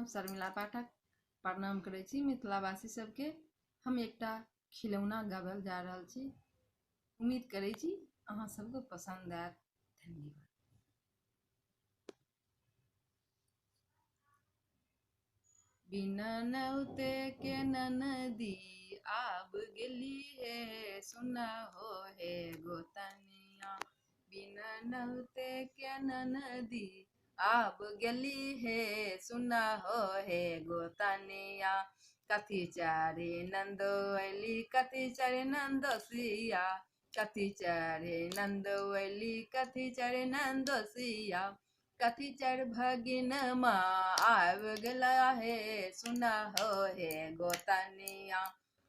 हम शर्मिला पाठक प्रणाम करै छी मिथिलावासी सबके। हम एकटा खिलौना गाबल जा रहल छी। उम्मीद करै छी अहाँ सबके पसंद आयत। धन्यवाद। बिना नौते के ननदी आब गेली हे, सुना हो हे गोतनिया। बिना नौते के ननदी आब गेली हे, सुना हो हे गोतनिया। कथी चारे नंदो अली, कथी चारे नंदो सिया, कथी चारे नंदो अली, कथी चारे नंदो सिया। कथी चार भगिन माँ आब गेला हे, सुना हो हे गोतनिया।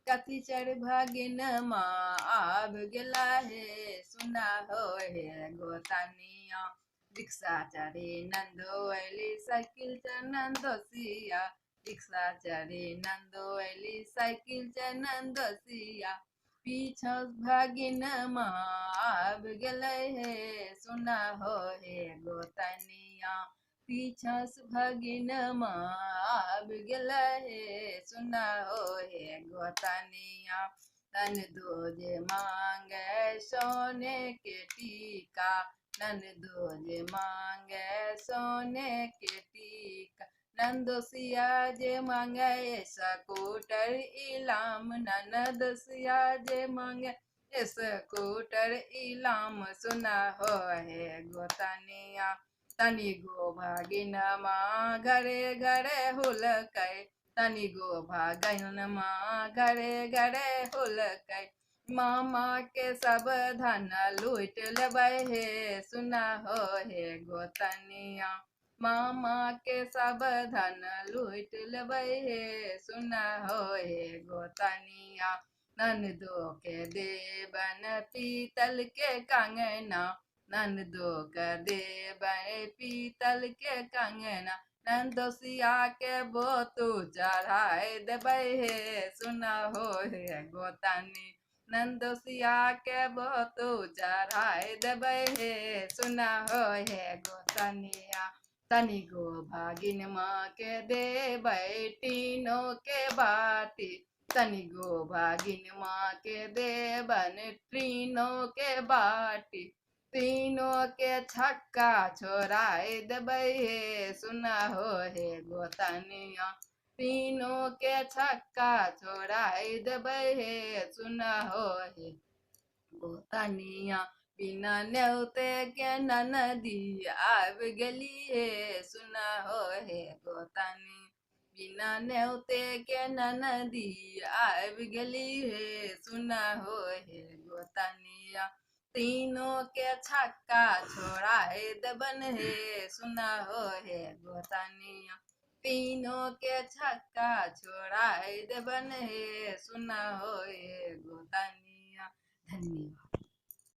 कथी चार भगिन माँ आब गेला हे, सुना हो हे गोतनिया। रिक्शा चढ़े नंदो अली, साइकिल चढ़ नंदो सिया, रिक्शा चढ़े नंदो अली, साइकिल चढ़ नंदो सिया। पीछा भगिन माँ आब गेलै हे, सुना हो हे गोतनिया। पीछा भगिन माँ आब गेलै हे, सुना हो हे गोतनिया। नन दो जे मांगे सोने के टीका, नन दो जे मांगे सोने के टीका। नंदोसिया जे मांगे स्कूटर इलाम, ननदोसिया जे मांगे स्कूटर इलाम, सुना हो हे गोतनिया। तनी गो भागिन माँ घरे घरे हुलकै, तनी गो भागिन माँ घरे घरे हुलकै। मामा के सब धन लूट लेबै हे, सुना हो हे गोतनिया। मामा के सब धन लूट लेबै हे, सुना हो हे गोतनिया। ननदो के देबन पीतल के कंगना, ननदो के देबन पीतल के कंगना। नंदोसिया के बोतू चढ़ाई देबै हे, सुना हो हे गोतनी। नंदोसिया के बोतू चढ़ाई देबै हे, सुना हो हे गोतनिया। तनी गो भागिन माँ के देबै टीनो के बाटी, तनी गो भागिन माँ के देबन टीनो के बाटी। तीनों के छक्का छोड़ाई देबै हे, सुना हो हे गोतनिया। तीनों के छक्का छोड़ाई देबै हे, सुना हो हे गोतनिया। बिना न्योते के ननदी आब गेली हे, सुना हो हे गोतनी। बिना न्योते के ननदी आब गेली हे, सुना हो हे गोतनिया। तीनों के छक्का छोड़ाई देबन हे, सुना हो हे गोतनिया। तीनों के छक्का छोड़ाई देबन हे, सुना हो हे गोतनिया। धन्यवाद।